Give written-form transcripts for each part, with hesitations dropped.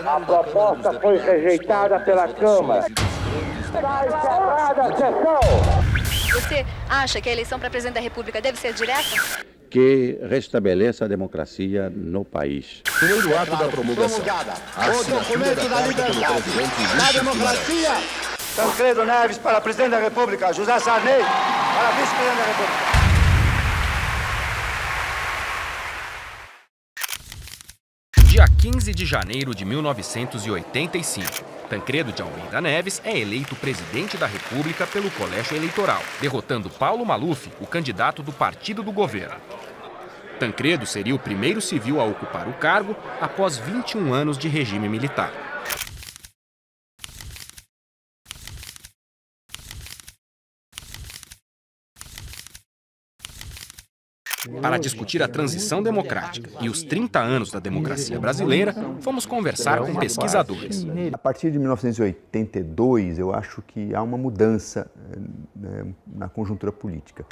A proposta foi rejeitada pela Câmara. Está encerrada a sessão. Você acha que a eleição para presidente da República deve ser direta? Que restabeleça a democracia no país. Primeiro ato da promulgação. O documento da liberdade, da democracia. Tancredo Neves para presidente da República. José Sarney para vice-presidente da República. Dia 15 de janeiro de 1985, Tancredo de Almeida Neves é eleito presidente da República pelo Colégio Eleitoral, derrotando Paulo Maluf, o candidato do partido do governo. Tancredo seria o primeiro civil a ocupar o cargo após 21 anos de regime militar. Para discutir a transição democrática e os 30 anos da democracia brasileira, fomos conversar com pesquisadores. A partir de 1982, eu acho que há uma mudança na conjuntura política.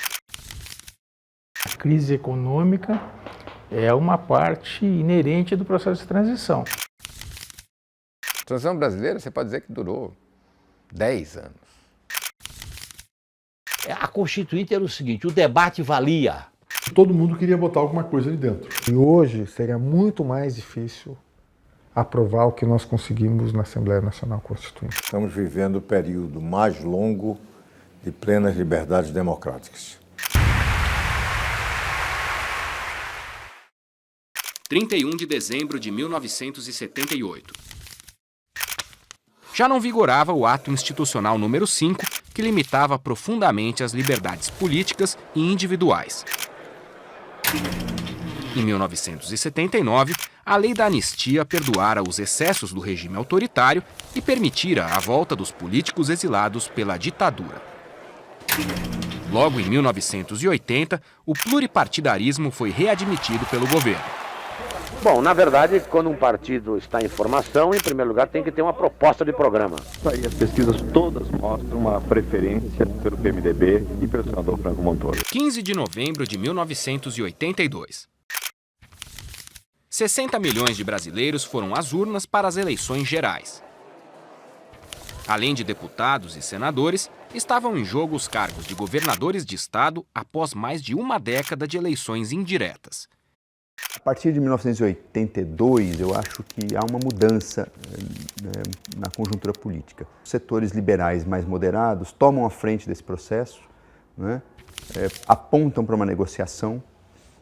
A crise econômica é uma parte inerente do processo de transição. A transição brasileira, você pode dizer que durou 10 anos. A Constituinte era o seguinte, o debate valia. Todo mundo queria botar alguma coisa ali dentro. E hoje seria muito mais difícil aprovar o que nós conseguimos na Assembleia Nacional Constituinte. Estamos vivendo o período mais longo de plenas liberdades democráticas. 31 de dezembro de 1978. Já não vigorava o ato institucional número 5, que limitava profundamente as liberdades políticas e individuais. Em 1979, a lei da anistia perdoara os excessos do regime autoritário e permitira a volta dos políticos exilados pela ditadura. Logo em 1980, o pluripartidarismo foi readmitido pelo governo. Bom, na verdade, quando um partido está em formação, em primeiro lugar tem que ter uma proposta de programa. Aí as pesquisas todas mostram uma preferência pelo PMDB e pelo senador Franco Montoro. 15 de novembro de 1982. 60 milhões de brasileiros foram às urnas para as eleições gerais. Além de deputados e senadores, estavam em jogo os cargos de governadores de estado após mais de uma década de eleições indiretas. A partir de 1982, eu acho que há uma mudança na conjuntura política. Os setores liberais mais moderados tomam a frente desse processo, né? Apontam para uma negociação,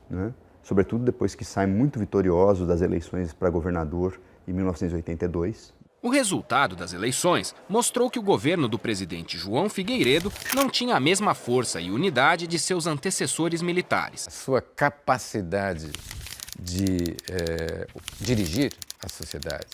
né? Sobretudo depois que saem muito vitoriosos das eleições para governador em 1982. O resultado das eleições mostrou que o governo do presidente João Figueiredo não tinha a mesma força e unidade de seus antecessores militares. A sua capacidade de dirigir a sociedade,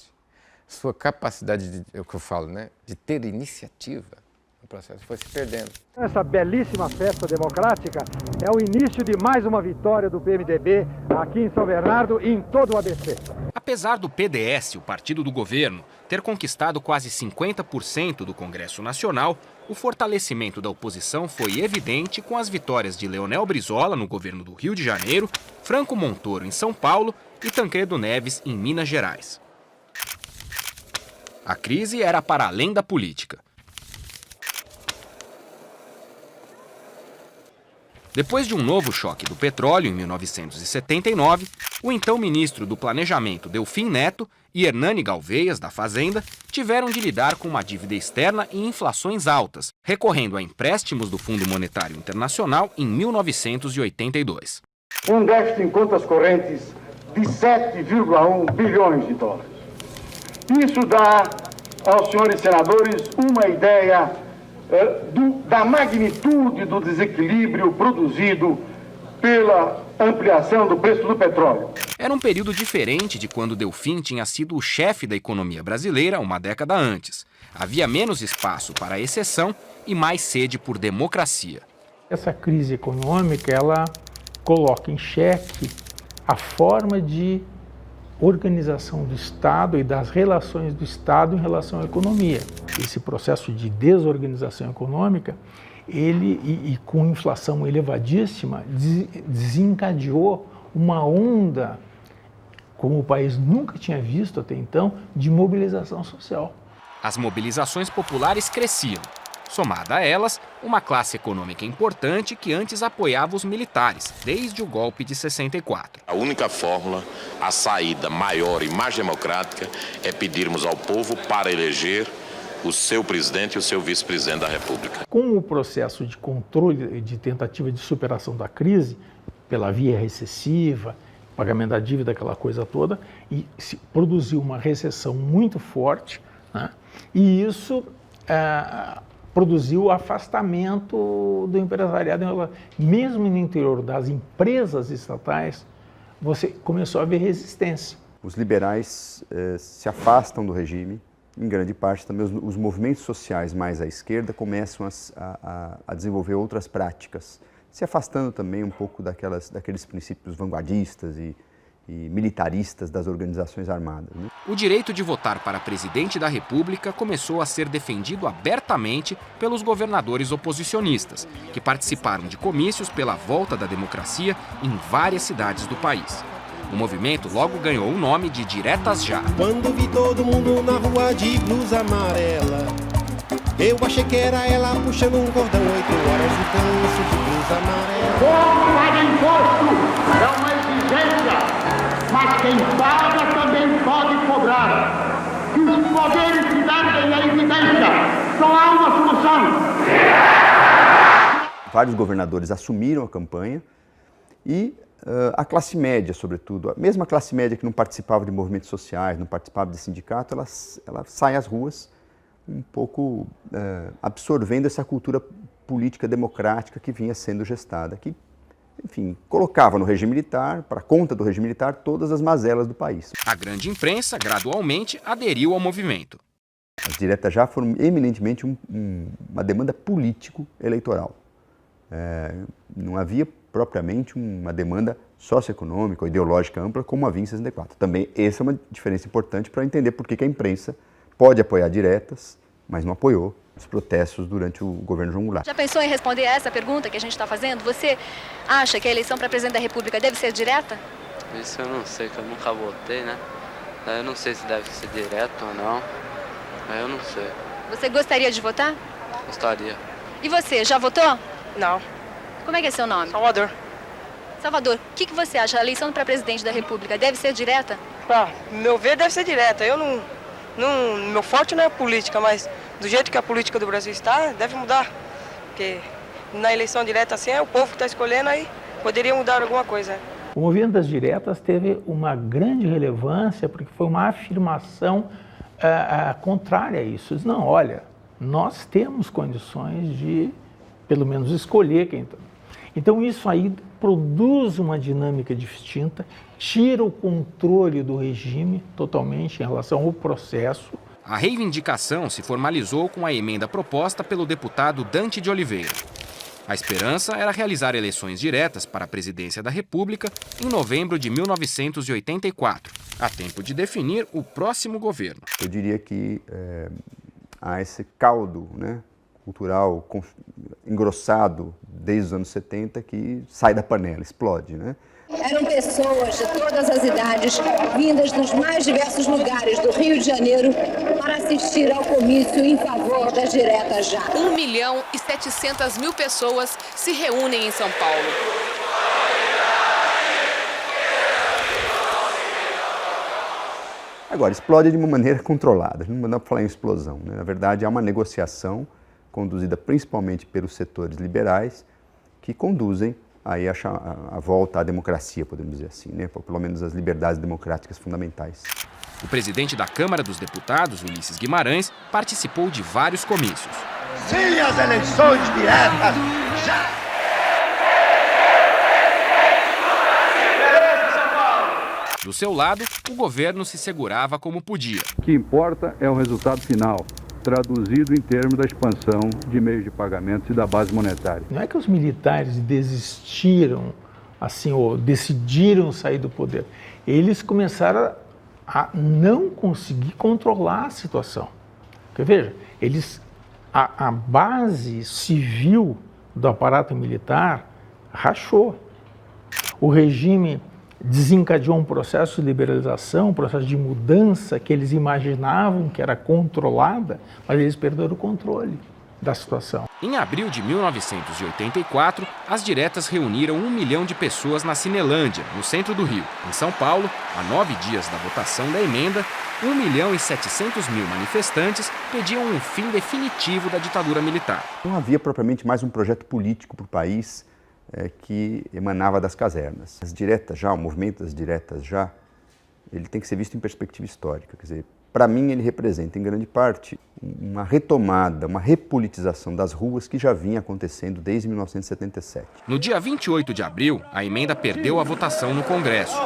sua capacidade, é o que eu falo, né, de ter iniciativa no processo, foi se perdendo. Essa belíssima festa democrática é o início de mais uma vitória do PMDB aqui em São Bernardo e em todo o ABC. Apesar do PDS, o partido do governo, ter conquistado quase 50% do Congresso Nacional, o fortalecimento da oposição foi evidente com as vitórias de Leonel Brizola no governo do Rio de Janeiro, Franco Montoro em São Paulo e Tancredo Neves em Minas Gerais. A crise era para além da política. Depois de um novo choque do petróleo em 1979, o então ministro do Planejamento Delfim Neto e Hernani Galveias, da Fazenda, tiveram de lidar com uma dívida externa e inflações altas, recorrendo a empréstimos do Fundo Monetário Internacional em 1982. Um déficit em contas correntes de 7,1 bilhões de dólares. Isso dá aos senhores senadores uma ideia da magnitude do desequilíbrio produzido pela ampliação do preço do petróleo. Era um período diferente de quando Delfim tinha sido o chefe da economia brasileira uma década antes. Havia menos espaço para exceção e mais sede por democracia. Essa crise econômica, ela coloca em xeque a forma de organização do Estado e das relações do Estado em relação à economia. Esse processo de desorganização econômica, ele com inflação elevadíssima, desencadeou uma onda como o país nunca tinha visto até então, de mobilização social. As mobilizações populares cresciam. Somada a elas, uma classe econômica importante que antes apoiava os militares, desde o golpe de 64. A única fórmula, a saída maior e mais democrática, é pedirmos ao povo para eleger o seu presidente e o seu vice-presidente da República. Com o processo de controle, de tentativa de superação da crise, pela via recessiva, pagamento da dívida, aquela coisa toda, e se produziu uma recessão muito forte, né? E isso produziu o afastamento do empresariado. Mesmo no interior das empresas estatais, você começou a ver resistência. Os liberais se afastam do regime, em grande parte também os movimentos sociais mais à esquerda começam a desenvolver outras práticas, se afastando também um pouco daqueles princípios vanguardistas e militaristas das organizações armadas, né? O direito de votar para presidente da República começou a ser defendido abertamente pelos governadores oposicionistas, que participaram de comícios pela volta da democracia em várias cidades do país. O movimento logo ganhou o nome de Diretas Já. Quando vi todo mundo na rua de blusa amarela, eu achei que era ela puxando um cordão, 8 horas de dança de blusa amarela. Como paga imposto é uma exigência, mas quem paga também pode cobrar. Que os poderes se dão em evidência, só há uma solução. Vários governadores assumiram a campanha e a classe média, sobretudo, a mesma classe média que não participava de movimentos sociais, não participava de sindicato, ela sai às ruas um pouco absorvendo essa cultura política democrática que vinha sendo gestada, que, enfim, colocava no regime militar, para conta do regime militar, todas as mazelas do país. A grande imprensa, gradualmente, aderiu ao movimento. As diretas já foram eminentemente uma demanda político-eleitoral. Não havia propriamente uma demanda socioeconômica ou ideológica ampla como havia em 64. Também essa é uma diferença importante para entender por que a imprensa pode apoiar diretas, mas não apoiou os protestos durante o governo João Goulart. Já pensou em responder a essa pergunta que a gente está fazendo? Você acha que a eleição para presidente da República deve ser direta? Isso eu não sei, que eu nunca votei, né? Eu não sei se deve ser direto ou não. Eu não sei. Você gostaria de votar? Gostaria. E você, já votou? Não. Como é que é seu nome? Salvador. Salvador, o que você acha? A eleição para presidente da República deve ser direta? Meu ver deve ser direta. Eu não... Meu forte não é a política, mas do jeito que a política do Brasil está, deve mudar. Porque na eleição direta assim é o povo que está escolhendo, aí poderia mudar alguma coisa. O movimento das diretas teve uma grande relevância porque foi uma afirmação contrária a isso. Não, olha, nós temos condições de, pelo menos, escolher quem está. Então isso aí produz uma dinâmica distinta, tira o controle do regime totalmente em relação ao processo. A reivindicação se formalizou com a emenda proposta pelo deputado Dante de Oliveira. A esperança era realizar eleições diretas para a presidência da República em novembro de 1984, a tempo de definir o próximo governo. Eu diria que há esse caldo, né, cultural engrossado desde os anos 70 que sai da panela, explode, né? Eram pessoas de todas as idades, vindas dos mais diversos lugares do Rio de Janeiro para assistir ao comício em favor das diretas já. 1.700.000 pessoas se reúnem em São Paulo. Agora, explode de uma maneira controlada, não dá para falar em explosão, né? Na verdade, há uma negociação conduzida principalmente pelos setores liberais que conduzem aí a volta à democracia, podemos dizer assim, né? Pelo menos as liberdades democráticas fundamentais. O presidente da Câmara dos Deputados, Ulisses Guimarães, participou de vários comícios. Sim, as eleições diretas já! Do seu lado, o governo se segurava como podia. O que importa é o resultado final, traduzido em termos da expansão de meios de pagamento e da base monetária. Não é que os militares desistiram, assim, ou decidiram sair do poder. Eles começaram a não conseguir controlar a situação. Porque, veja, a base civil do aparato militar rachou. O regime desencadeou um processo de liberalização, um processo de mudança que eles imaginavam que era controlada, mas eles perderam o controle da situação. Em abril de 1984, as diretas reuniram 1 milhão de pessoas na Cinelândia, no centro do Rio. Em São Paulo, a 9 dias da votação da emenda, 1.700.000 manifestantes pediam um fim definitivo da ditadura militar. Não havia propriamente mais um projeto político para o país que emanava das casernas. As diretas já, o movimento das diretas já, ele tem que ser visto em perspectiva histórica. Quer dizer, para mim ele representa em grande parte uma retomada, uma repolitização das ruas que já vinha acontecendo desde 1977. No dia 28 de abril, a emenda perdeu a votação no Congresso.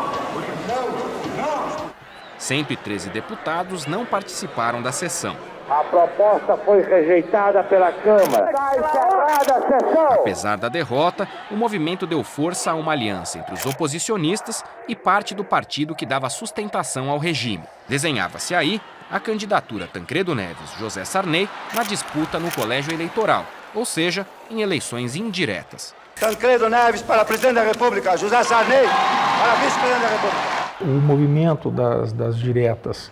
113 deputados não participaram da sessão. A proposta foi rejeitada pela Câmara. Está encerrada a sessão. Apesar da derrota, o movimento deu força a uma aliança entre os oposicionistas e parte do partido que dava sustentação ao regime. Desenhava-se aí a candidatura Tancredo Neves-José Sarney na disputa no colégio eleitoral, ou seja, em eleições indiretas. Tancredo Neves para presidente da República, José Sarney para vice-presidente da República. O movimento das diretas,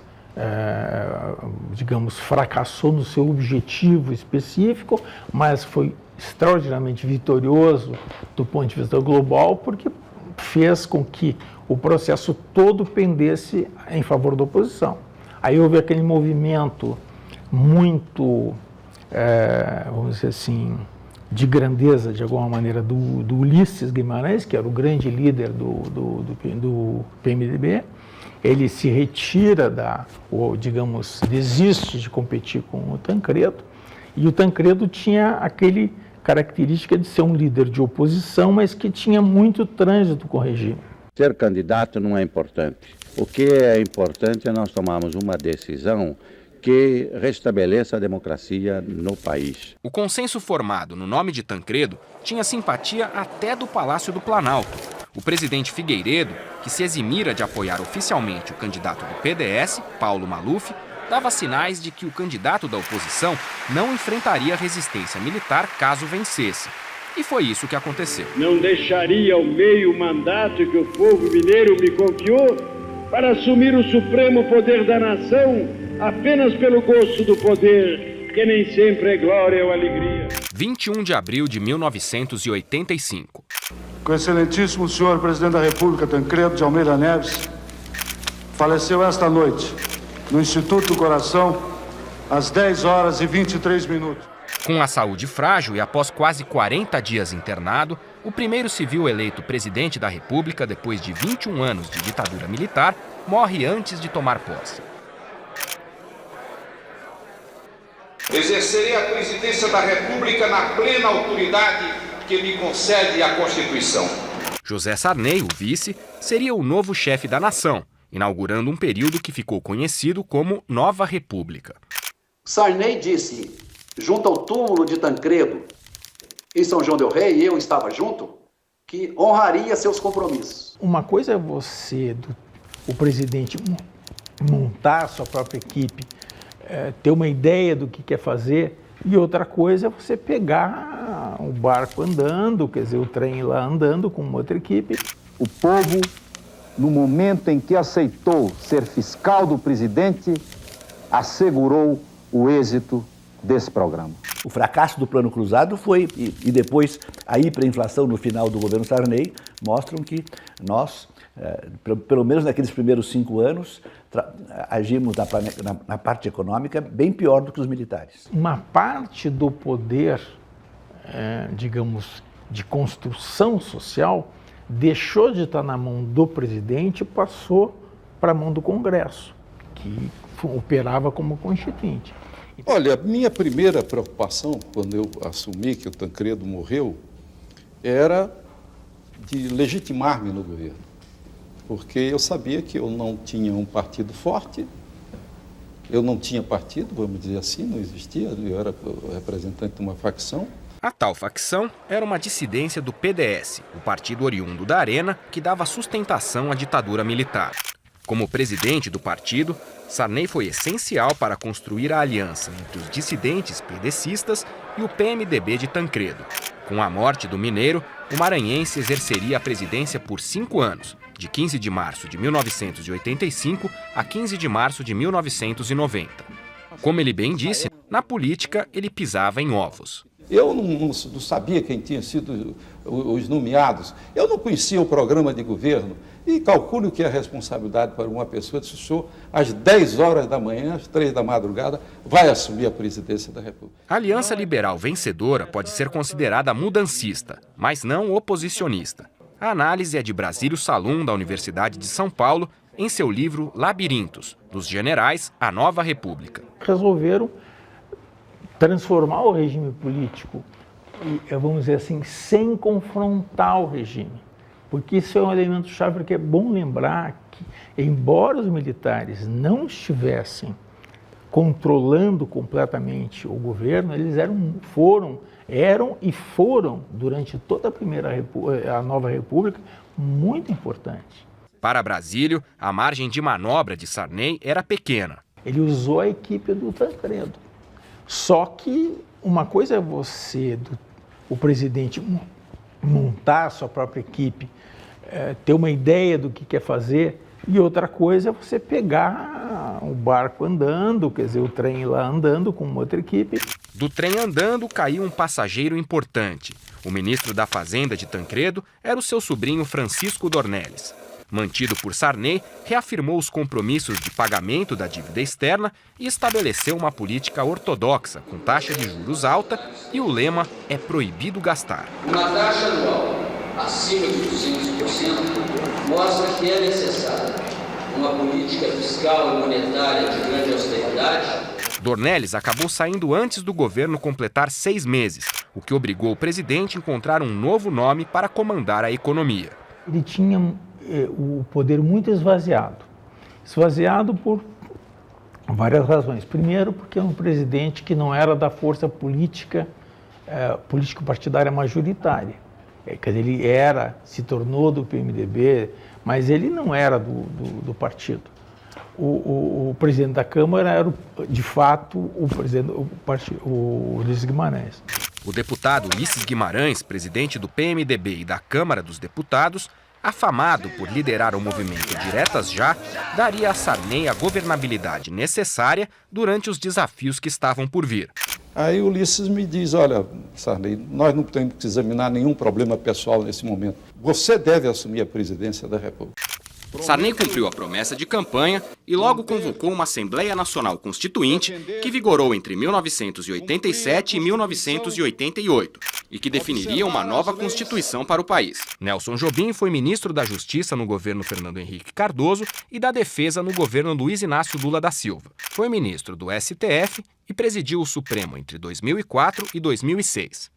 digamos, fracassou no seu objetivo específico, mas foi extraordinariamente vitorioso do ponto de vista global, porque fez com que o processo todo pendesse em favor da oposição. Aí houve aquele movimento muito, vamos dizer assim, de grandeza, de alguma maneira, do Ulisses Guimarães, que era o grande líder do PMDB. Ele se retira ou digamos, desiste de competir com o Tancredo, e o Tancredo tinha aquele característica de ser um líder de oposição, mas que tinha muito trânsito com o regime. Ser candidato não é importante. O que é importante é nós tomarmos uma decisão que restabeleça a democracia no país. O consenso formado no nome de Tancredo tinha simpatia até do Palácio do Planalto. O presidente Figueiredo, que se eximira de apoiar oficialmente o candidato do PDS, Paulo Maluf, dava sinais de que o candidato da oposição não enfrentaria resistência militar caso vencesse. E foi isso que aconteceu. Não deixaria o meio mandato que o povo mineiro me confiou para assumir o supremo poder da nação apenas pelo gosto do poder, que nem sempre é glória ou alegria. 21 de abril de 1985. Com o excelentíssimo senhor presidente da República, Tancredo de Almeida Neves, faleceu esta noite, no Instituto do Coração, às 10h23. Com a saúde frágil e após quase 40 dias internado, o primeiro civil eleito presidente da República, depois de 21 anos de ditadura militar, morre antes de tomar posse. Exercerei a presidência da República na plena autoridade que me concede a Constituição. José Sarney, o vice, seria o novo chefe da nação, inaugurando um período que ficou conhecido como Nova República. Sarney disse, junto ao túmulo de Tancredo, em São João del Rei, e eu estava junto, que honraria seus compromissos. Uma coisa é você, o presidente, montar a sua própria equipe, ter uma ideia do que quer fazer, e outra coisa é você pegar o barco andando, quer dizer, o trem lá andando com outra equipe. O povo, no momento em que aceitou ser fiscal do presidente, assegurou o êxito desse programa. O fracasso do Plano Cruzado foi, e depois a hiperinflação no final do governo Sarney, mostram que nós, pelo menos naqueles primeiros 5 anos, agimos na parte econômica bem pior do que os militares. Uma parte do poder, digamos, de construção social, deixou de estar na mão do presidente e passou para a mão do Congresso, que operava como constituinte. Olha, minha primeira preocupação, quando eu assumi que o Tancredo morreu, era de legitimar-me no governo, porque eu sabia que eu não tinha um partido forte, eu não tinha partido, vamos dizer assim, não existia, eu era representante de uma facção. A tal facção era uma dissidência do PDS, o partido oriundo da Arena, que dava sustentação à ditadura militar. Como presidente do partido, Sarney foi essencial para construir a aliança entre os dissidentes PDCistas e o PMDB de Tancredo. Com a morte do mineiro, o maranhense exerceria a presidência por 5 anos, de 15 de março de 1985 a 15 de março de 1990. Como ele bem disse, na política ele pisava em ovos. Eu não sabia quem tinha sido os nomeados, eu não conhecia o programa de governo e calculo que a responsabilidade para uma pessoa de senhor, às 10 horas da manhã, às 3 da madrugada, vai assumir a presidência da República. A Aliança Liberal vencedora pode ser considerada mudancista, mas não oposicionista. A análise é de Brasílio Salum, da Universidade de São Paulo, em seu livro Labirintos, dos Generais à Nova República. Resolveram transformar o regime político, vamos dizer assim, sem confrontar o regime. Porque isso é um elemento chave, porque é bom lembrar que, embora os militares não estivessem controlando completamente o governo, eles foram durante toda a Nova República muito importantes. Para Brasílio, a margem de manobra de Sarney era pequena. Ele usou a equipe do Tancredo. Só que uma coisa é o presidente montar a sua própria equipe, ter uma ideia do que quer fazer, e outra coisa é você pegar o barco andando, quer dizer, o trem lá andando com uma outra equipe. Do trem andando caiu um passageiro importante. O ministro da Fazenda de Tancredo era o seu sobrinho Francisco Dornelles. Mantido por Sarney, reafirmou os compromissos de pagamento da dívida externa e estabeleceu uma política ortodoxa, com taxa de juros alta, e o lema é proibido gastar. Uma taxa anual acima de 200% mostra que é necessária uma política fiscal e monetária de grande austeridade. Dornelles acabou saindo antes do governo completar 6 meses, o que obrigou o presidente a encontrar um novo nome para comandar a economia. Ele tinha o poder muito esvaziado por várias razões. Primeiro, porque é um presidente que não era da força política, político-partidária majoritária. Quer dizer, ele se tornou do PMDB, mas ele não era do partido. O presidente da Câmara era, de fato, o Ulisses Guimarães. O deputado Ulisses Guimarães, presidente do PMDB e da Câmara dos Deputados, afamado por liderar o movimento Diretas Já, daria a Sarney a governabilidade necessária durante os desafios que estavam por vir. Aí o Ulisses me diz, olha, Sarney, nós não temos que examinar nenhum problema pessoal nesse momento. Você deve assumir a presidência da República. Sarney cumpriu a promessa de campanha e logo convocou uma Assembleia Nacional Constituinte que vigorou entre 1987 e 1988 e que definiria uma nova Constituição para o país. Nelson Jobim foi ministro da Justiça no governo Fernando Henrique Cardoso e da Defesa no governo Luiz Inácio Lula da Silva. Foi ministro do STF e presidiu o Supremo entre 2004 e 2006.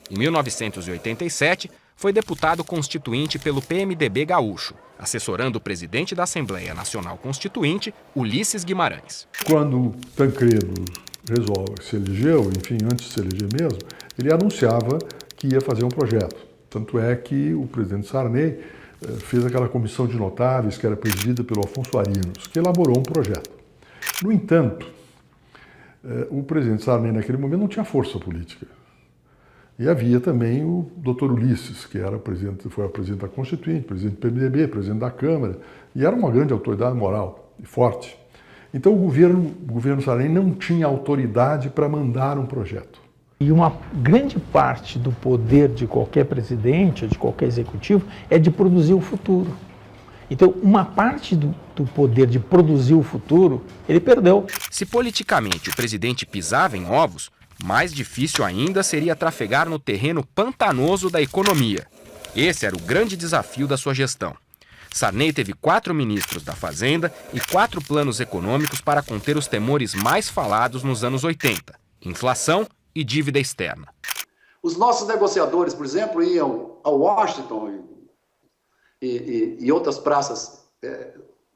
Em 1987, foi deputado constituinte pelo PMDB gaúcho, assessorando o presidente da Assembleia Nacional Constituinte, Ulisses Guimarães. Quando Tancredo se elegeu, enfim, antes de se eleger mesmo, ele anunciava que ia fazer um projeto. Tanto é que o presidente Sarney fez aquela comissão de notáveis que era presidida pelo Afonso Arinos, que elaborou um projeto. No entanto, o presidente Sarney naquele momento não tinha força política. E havia também o doutor Ulisses, que foi presidente da Constituinte, presidente do PMDB, presidente da Câmara, e era uma grande autoridade moral e forte. Então o governo Sarney não tinha autoridade para mandar um projeto. E uma grande parte do poder de qualquer presidente, ou de qualquer executivo, é de produzir o futuro. Então, uma parte do poder de produzir o futuro, ele perdeu. Se politicamente o presidente pisava em ovos, mais difícil ainda seria trafegar no terreno pantanoso da economia. Esse era o grande desafio da sua gestão. Sarney teve 4 ministros da Fazenda e 4 planos econômicos para conter os temores mais falados nos anos 80: inflação e dívida externa. Os nossos negociadores, por exemplo, iam a Washington e outras praças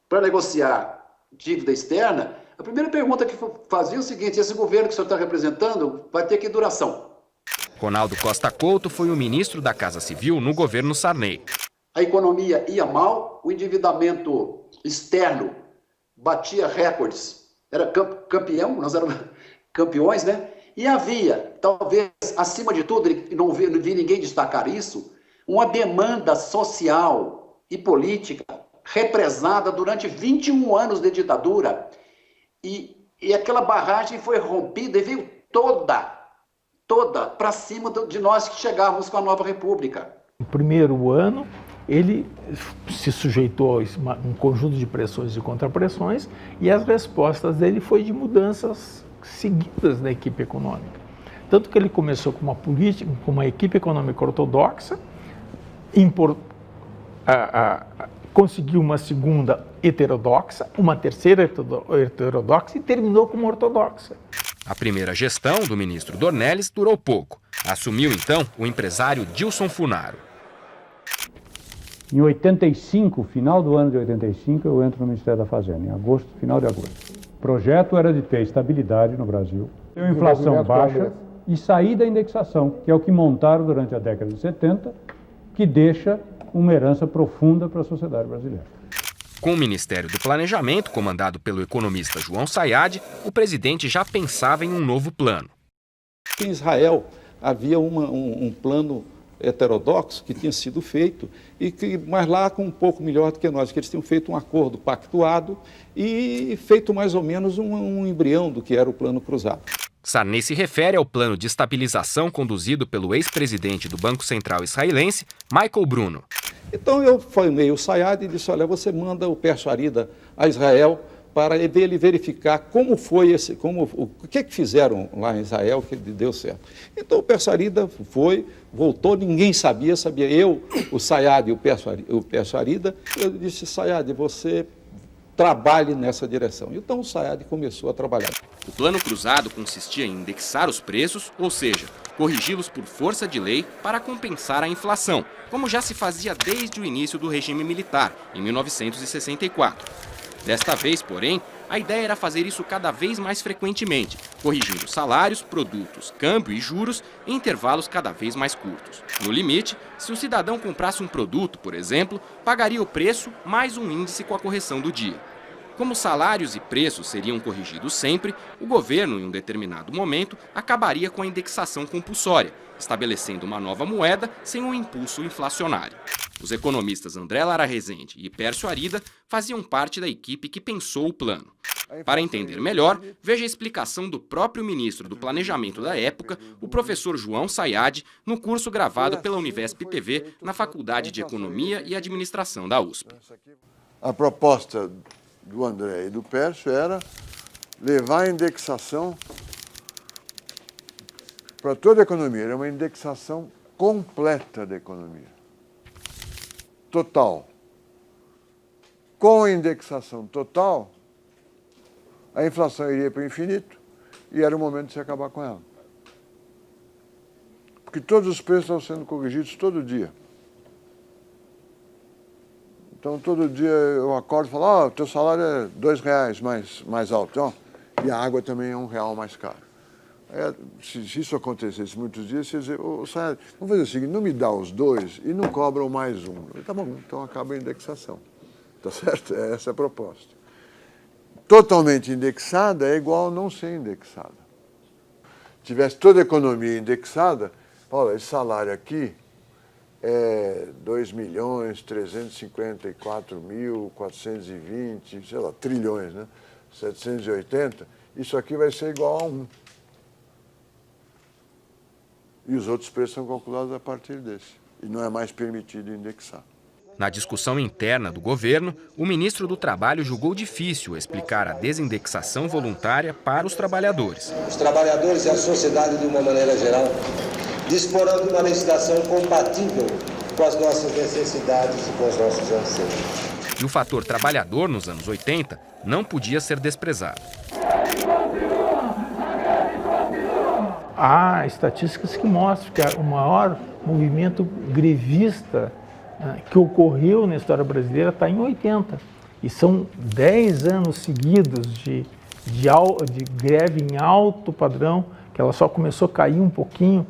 para negociar dívida externa. A primeira pergunta que fazia é o seguinte: esse governo que o senhor está representando vai ter que duração? Ronaldo Costa Couto foi o ministro da Casa Civil no governo Sarney. A economia ia mal, o endividamento externo batia recordes, era campeão, nós éramos campeões, né? E havia, talvez, acima de tudo, e não vi ninguém destacar isso, uma demanda social e política represada durante 21 anos de ditadura. E aquela barragem foi rompida e veio toda para cima de nós que chegávamos com a nova república. No primeiro ano, ele se sujeitou a um conjunto de pressões e contrapressões, e as respostas dele foi de mudanças seguidas da equipe econômica. Tanto que ele começou com uma política, com uma equipe econômica ortodoxa, conseguiu uma segunda heterodoxa, uma terceira heterodoxa e terminou como ortodoxa. A primeira gestão do ministro Dornelles durou pouco. Assumiu então o empresário Dilson Funaro. Em 85, final do ano de 85, eu entro no Ministério da Fazenda, em agosto, final de agosto. O projeto era de ter estabilidade no Brasil, ter uma inflação baixa e sair da indexação, que é o que montaram durante a década de 70, que deixa uma herança profunda para a sociedade brasileira. Com o Ministério do Planejamento, comandado pelo economista João Sayad, o presidente já pensava em um novo plano. Em Israel havia um plano heterodoxo que tinha sido feito, mas lá com um pouco melhor do que nós, que eles tinham feito um acordo pactuado e feito mais ou menos um embrião do que era o plano cruzado. Sarney se refere ao plano de estabilização conduzido pelo ex-presidente do Banco Central israelense, Michael Bruno. Então eu formei o Sayad e disse, olha, você manda o Pércio Arida a Israel para ele verificar como foi o que fizeram lá em Israel que deu certo. Então o Pércio Arida voltou, ninguém sabia eu, o Sayad e o Pércio Arida. Eu disse, Sayad, você trabalhe nessa direção. Então o Sayad começou a trabalhar. O plano cruzado consistia em indexar os preços, ou seja, corrigi-los por força de lei para compensar a inflação, como já se fazia desde o início do regime militar, em 1964. Desta vez, porém, a ideia era fazer isso cada vez mais frequentemente, corrigindo salários, produtos, câmbio e juros em intervalos cada vez mais curtos. No limite, se o cidadão comprasse um produto, por exemplo, pagaria o preço mais um índice com a correção do dia. Como salários e preços seriam corrigidos sempre, o governo, em um determinado momento, acabaria com a indexação compulsória, estabelecendo uma nova moeda sem um impulso inflacionário. Os economistas André Lara Rezende e Pércio Arida faziam parte da equipe que pensou o plano. Para entender melhor, veja a explicação do próprio ministro do Planejamento da época, o professor João Sayad, no curso gravado pela Univesp TV na Faculdade de Economia e Administração da USP. A proposta do André e do Pércio era levar a indexação para toda a economia. Era uma indexação completa da economia. Total. Com a indexação total, a inflação iria para o infinito e era o momento de se acabar com ela. Porque todos os preços estão sendo corrigidos todo dia. Então, todo dia eu acordo e falo, o teu salário é R$2 mais alto, e a água também é R$1 mais caro. Se isso acontecesse muitos dias, você ia dizer, Sayad, vamos fazer o seguinte, não me dá os dois e não cobram mais um. Tá bom, então acaba a indexação. Tá certo? Essa é a proposta. Totalmente indexada é igual a não ser indexada. Se tivesse toda a economia indexada, olha, esse salário aqui é 2.354.420, sei lá, trilhões, né? 780, isso aqui vai ser igual a 1. E os outros preços são calculados a partir desse. E não é mais permitido indexar. Na discussão interna do governo, o ministro do Trabalho julgou difícil explicar a desindexação voluntária para os trabalhadores. Os trabalhadores e a sociedade, de uma maneira geral, disporão de uma legislação compatível com as nossas necessidades e com os nossos anseios. E o fator trabalhador nos anos 80 não podia ser desprezado. Há estatísticas que mostram que o maior movimento grevista que ocorreu na história brasileira está em 80. E são 10 anos seguidos de greve em alto padrão, que ela só começou a cair um pouquinho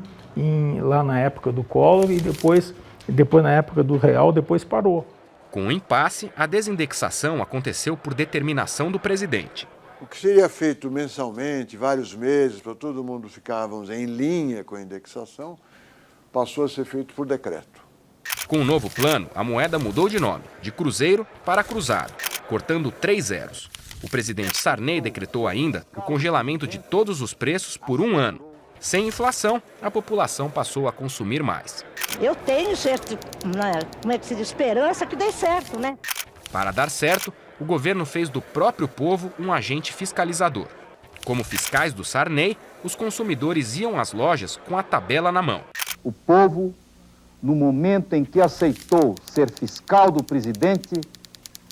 lá na época do Collor e depois na época do Real, depois parou. Com o impasse, a desindexação aconteceu por determinação do presidente. O que seria feito mensalmente, vários meses, para todo mundo ficar, vamos dizer, em linha com a indexação, passou a ser feito por decreto. Com o novo plano, a moeda mudou de nome, de cruzeiro para cruzado, cortando 3 zeros. O presidente Sarney decretou ainda o congelamento de todos os preços por 1 ano. Sem inflação, a população passou a consumir mais. Eu tenho certo, como é que se diz, esperança que dê certo, né? Para dar certo, o governo fez do próprio povo um agente fiscalizador. Como fiscais do Sarney, os consumidores iam às lojas com a tabela na mão. O povo, no momento em que aceitou ser fiscal do presidente,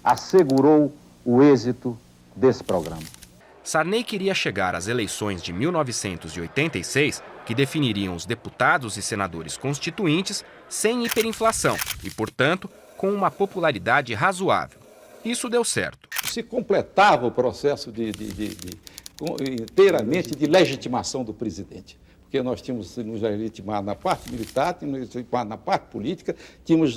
assegurou o êxito desse programa. Sarney queria chegar às eleições de 1986, que definiriam os deputados e senadores constituintes, sem hiperinflação e, portanto, com uma popularidade razoável. Isso deu certo. Se completava o processo inteiramente de legitimação do presidente. Porque nós tínhamos nos legitimado na parte militar, tínhamos legitimado na parte política, tínhamos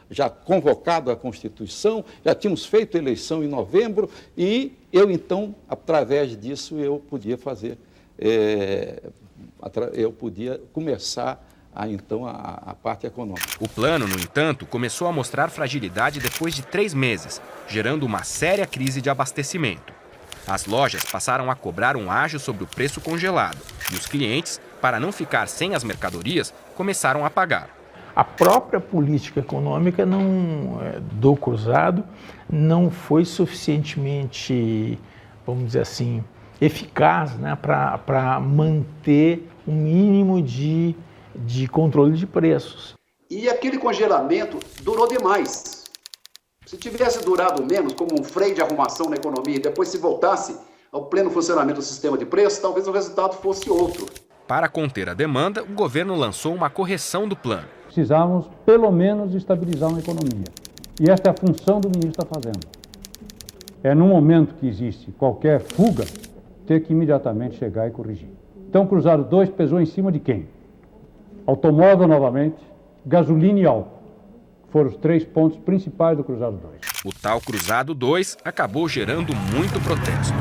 já convocado a Constituição, já tínhamos feito eleição em novembro e eu, então, através disso, eu podia fazer, eu podia começar a parte econômica. O plano, no entanto, começou a mostrar fragilidade depois de 3 meses, gerando uma séria crise de abastecimento. As lojas passaram a cobrar um ágio sobre o preço congelado e os clientes, para não ficar sem as mercadorias, começaram a pagar. A própria política econômica do cruzado não foi suficientemente, vamos dizer assim, eficaz, né, para manter um mínimo de controle de preços. E aquele congelamento durou demais. Se tivesse durado menos, como um freio de arrumação na economia, e depois se voltasse ao pleno funcionamento do sistema de preços, talvez o resultado fosse outro. Para conter a demanda, o governo lançou uma correção do plano. Precisávamos, pelo menos, estabilizar uma economia. E esta é a função do ministro está fazendo. É no momento que existe qualquer fuga, ter que imediatamente chegar e corrigir. Então, o Cruzado 2 pesou em cima de quem? Automóvel novamente, gasolina e álcool. Foram os 3 pontos principais do Cruzado 2. O tal Cruzado 2 acabou gerando muito protesto.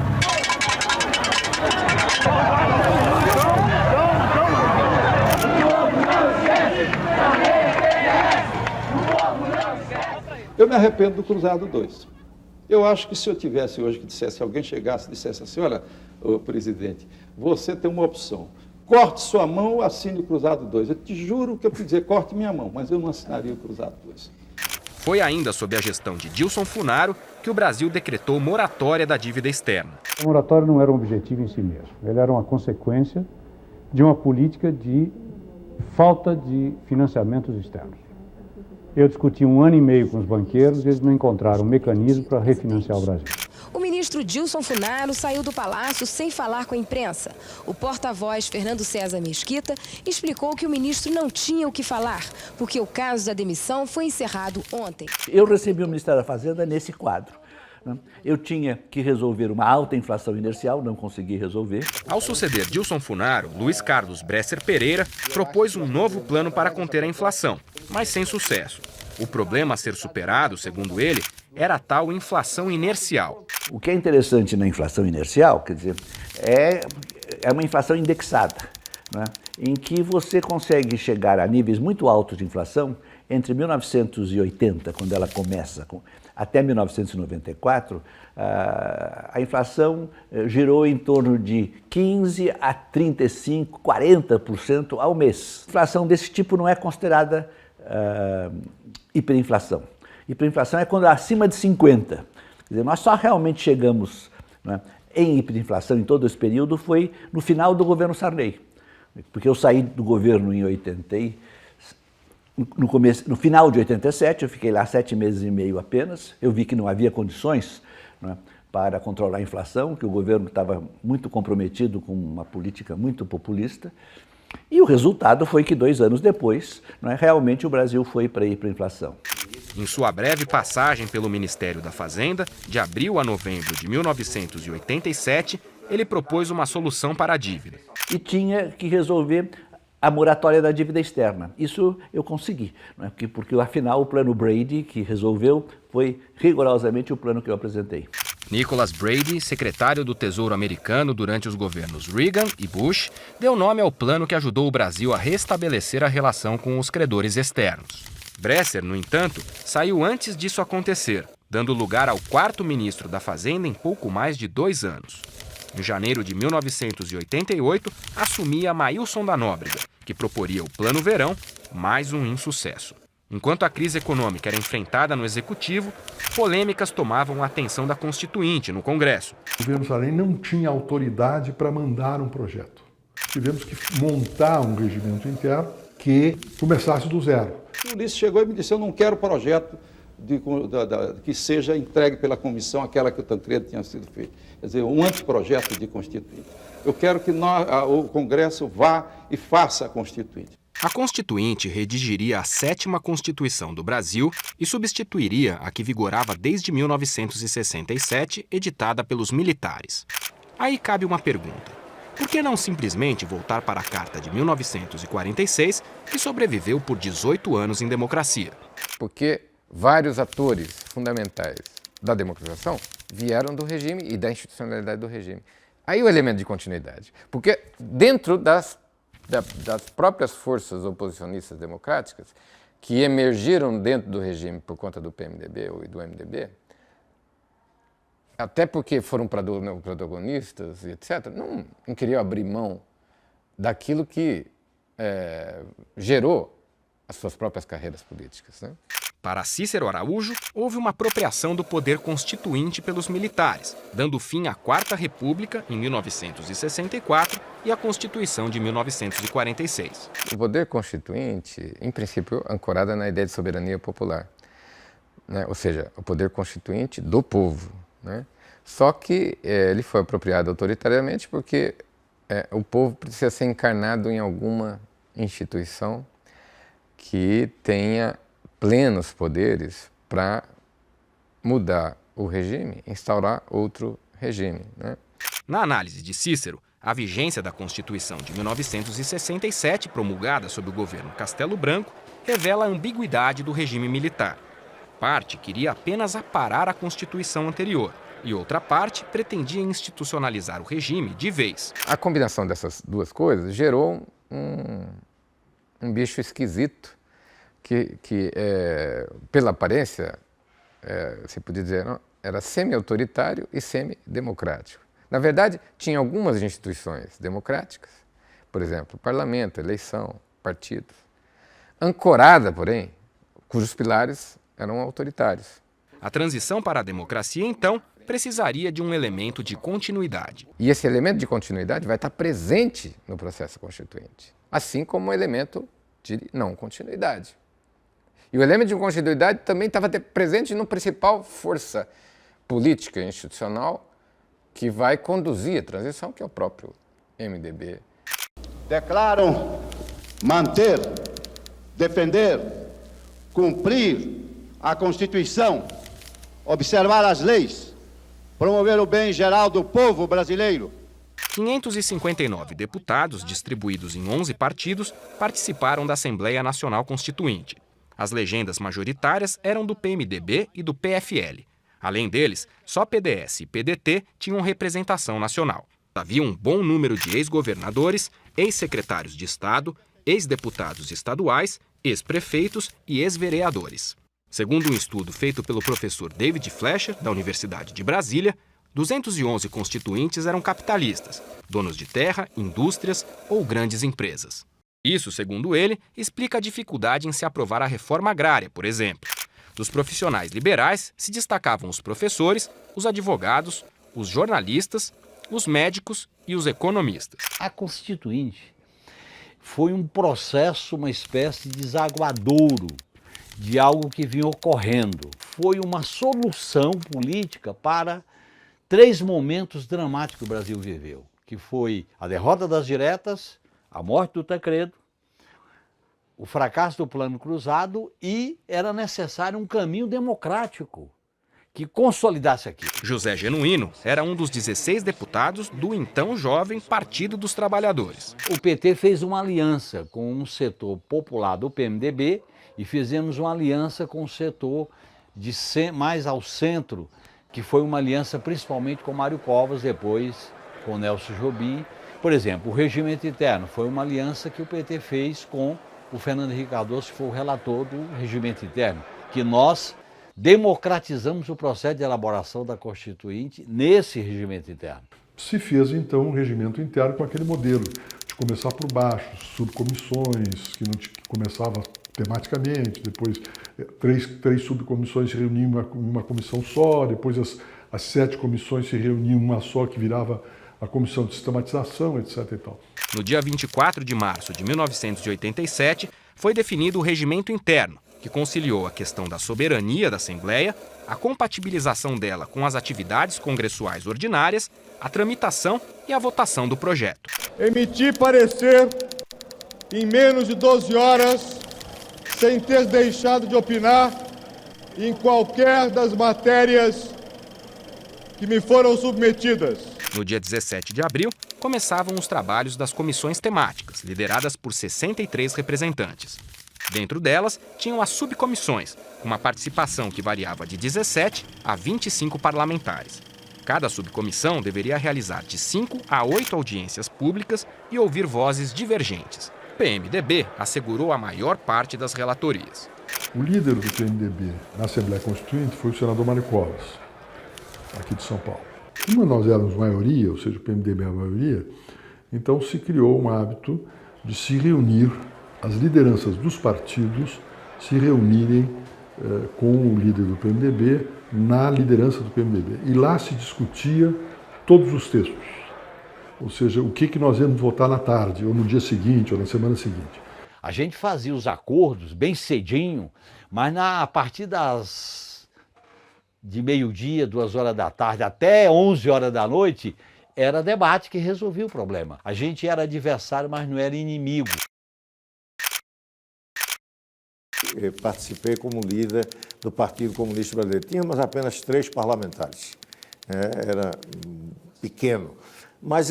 Eu me arrependo do Cruzado 2. Eu acho que se eu tivesse hoje que dissesse, alguém chegasse e dissesse assim, olha, ô, presidente, você tem uma opção. Corte sua mão ou assine o Cruzado 2. Eu te juro que eu podia dizer, corte minha mão, mas eu não assinaria o Cruzado 2. Foi ainda sob a gestão de Dilson Funaro que o Brasil decretou moratória da dívida externa. A moratória não era um objetivo em si mesmo. Ele era uma consequência de uma política de falta de financiamentos externos. Eu discuti 1 ano e meio com os banqueiros e eles não encontraram um mecanismo para refinanciar o Brasil. O ministro Dilson Funaro saiu do palácio sem falar com a imprensa. O porta-voz Fernando César Mesquita explicou que o ministro não tinha o que falar, porque o caso da demissão foi encerrado ontem. Eu recebi o Ministério da Fazenda nesse quadro. Eu tinha que resolver uma alta inflação inercial, não consegui resolver. Ao suceder Dilson Funaro, Luiz Carlos Bresser Pereira propôs um novo plano para conter a inflação, mas sem sucesso. O problema a ser superado, segundo ele, era a tal inflação inercial. O que é interessante na inflação inercial, quer dizer, é uma inflação indexada, né, em que você consegue chegar a níveis muito altos de inflação entre 1980, quando ela começa, até 1994, a inflação girou em torno de 15% a 35%, 40% ao mês. Inflação desse tipo não é considerada hiperinflação. Hiperinflação é quando é acima de 50. Quer dizer, nós só realmente chegamos, né, em hiperinflação em todo esse período foi no final do governo Sarney. Porque eu saí do governo em 80 no final de 87, eu fiquei lá 7 meses e meio apenas. Eu vi que não havia condições, né, para controlar a inflação, que o governo estava muito comprometido com uma política muito populista. E o resultado foi que 2 anos depois, né, realmente o Brasil foi para a hiperinflação. Em sua breve passagem pelo Ministério da Fazenda, de abril a novembro de 1987, ele propôs uma solução para a dívida. E tinha que resolver a moratória da dívida externa. Isso eu consegui, né? Porque afinal o plano Brady que resolveu foi rigorosamente o plano que eu apresentei. Nicholas Brady, secretário do Tesouro americano durante os governos Reagan e Bush, deu nome ao plano que ajudou o Brasil a restabelecer a relação com os credores externos. Bresser, no entanto, saiu antes disso acontecer, dando lugar ao quarto ministro da Fazenda em pouco mais de 2 anos. Em janeiro de 1988, assumia Maílson da Nóbrega, que proporia o Plano Verão, mais um insucesso. Enquanto a crise econômica era enfrentada no Executivo, polêmicas tomavam a atenção da Constituinte no Congresso. O governo Sarney não tinha autoridade para mandar um projeto. Tivemos que montar um regimento interno que começasse do zero. O Ulisses chegou e me disse, eu não quero projeto que seja entregue pela comissão, aquela que o Tancredo tinha sido feito. Quer dizer, um anteprojeto de Constituinte. Eu quero que o Congresso vá e faça a Constituinte. A Constituinte redigiria a 7ª Constituição do Brasil e substituiria a que vigorava desde 1967, editada pelos militares. Aí cabe uma pergunta. Por que não simplesmente voltar para a Carta de 1946, que sobreviveu por 18 anos em democracia? Porque vários atores fundamentais da democratização vieram do regime e da institucionalidade do regime. Aí o elemento de continuidade. Porque dentro das próprias forças oposicionistas democráticas, que emergiram dentro do regime por conta do PMDB e do MDB, até porque foram protagonistas e etc., não queriam abrir mão daquilo que gerou as suas próprias carreiras políticas, né? Para Cícero Araújo, houve uma apropriação do poder constituinte pelos militares, dando fim à Quarta República, em 1964, e à Constituição de 1946. O poder constituinte, em princípio, ancorado na ideia de soberania popular, né? Ou seja, o poder constituinte do povo, né? Só que ele foi apropriado autoritariamente porque o povo precisa ser encarnado em alguma instituição que tenha plenos poderes para mudar o regime, instaurar outro regime, né? Na análise de Cícero, a vigência da Constituição de 1967, promulgada sob o governo Castelo Branco, revela a ambiguidade do regime militar. Parte queria apenas aparar a Constituição anterior e outra parte pretendia institucionalizar o regime de vez. A combinação dessas duas coisas gerou um bicho esquisito que pela aparência, se podia dizer, não, era semi-autoritário e semi-democrático. Na verdade, tinha algumas instituições democráticas, por exemplo, parlamento, eleição, partidos, ancorada, porém, cujos pilares eram autoritários. A transição para a democracia, então, precisaria de um elemento de continuidade. E esse elemento de continuidade vai estar presente no processo constituinte, assim como um elemento de não continuidade. E o elemento de continuidade também estava presente no principal força política e institucional que vai conduzir a transição, que é o próprio MDB. Declaram manter, defender, cumprir a Constituição, observar as leis, promover o bem geral do povo brasileiro. 559 deputados, distribuídos em 11 partidos, participaram da Assembleia Nacional Constituinte. As legendas majoritárias eram do PMDB e do PFL. Além deles, só PDS e PDT tinham representação nacional. Havia um bom número de ex-governadores, ex-secretários de Estado, ex-deputados estaduais, ex-prefeitos e ex-vereadores. Segundo um estudo feito pelo professor David Fleischer, da Universidade de Brasília, 211 constituintes eram capitalistas, donos de terra, indústrias ou grandes empresas. Isso, segundo ele, explica a dificuldade em se aprovar a reforma agrária, por exemplo. Dos profissionais liberais se destacavam os professores, os advogados, os jornalistas, os médicos e os economistas. A Constituinte foi um processo, uma espécie de desaguadouro de algo que vinha ocorrendo. Foi uma solução política para 3 momentos dramáticos que o Brasil viveu, que foi a derrota das diretas, a morte do Tancredo, o fracasso do Plano Cruzado e era necessário um caminho democrático que consolidasse aquilo. José Genuíno era um dos 16 deputados do então jovem Partido dos Trabalhadores. O PT fez uma aliança com um setor popular do PMDB e fizemos uma aliança com o setor mais ao centro que foi uma aliança principalmente com Mário Covas, depois com Nelson Jobim. Por exemplo, o regimento interno foi uma aliança que o PT fez com o Fernando Henrique Cardoso, que foi o relator do regimento interno, que nós democratizamos o processo de elaboração da Constituinte nesse regimento interno. Se fez, então, um regimento interno com aquele modelo de começar por baixo, subcomissões, que começava tematicamente, depois três subcomissões se reuniam em uma comissão só, depois as 7 comissões se reuniam em uma só, que virava a comissão de sistematização, etc. e tal. No dia 24 de março de 1987, foi definido o regimento interno, que conciliou a questão da soberania da Assembleia, a compatibilização dela com as atividades congressuais ordinárias, a tramitação e a votação do projeto. Emitir parecer em menos de 12 horas, sem ter deixado de opinar em qualquer das matérias que me foram submetidas. No dia 17 de abril, começavam os trabalhos das comissões temáticas, lideradas por 63 representantes. Dentro delas, tinham as subcomissões, com uma participação que variava de 17 a 25 parlamentares. Cada subcomissão deveria realizar de 5 a 8 audiências públicas e ouvir vozes divergentes. O PMDB assegurou a maior parte das relatorias. O líder do PMDB na Assembleia Constituinte foi o senador Mário Covas, aqui de São Paulo. Como nós éramos maioria, ou seja, o PMDB é a maioria, então se criou um hábito de se reunir, as lideranças dos partidos se reunirem com o líder do PMDB na liderança do PMDB. E lá se discutia todos os textos, ou seja, o que nós íamos votar na tarde, ou no dia seguinte, ou na semana seguinte. A gente fazia os acordos bem cedinho, mas a partir de meio-dia, 2 horas da tarde, até 11 horas da noite, era debate que resolvia o problema. A gente era adversário, mas não era inimigo. Eu participei como líder do Partido Comunista Brasileiro. Tínhamos apenas 3 parlamentares. Era pequeno. Mas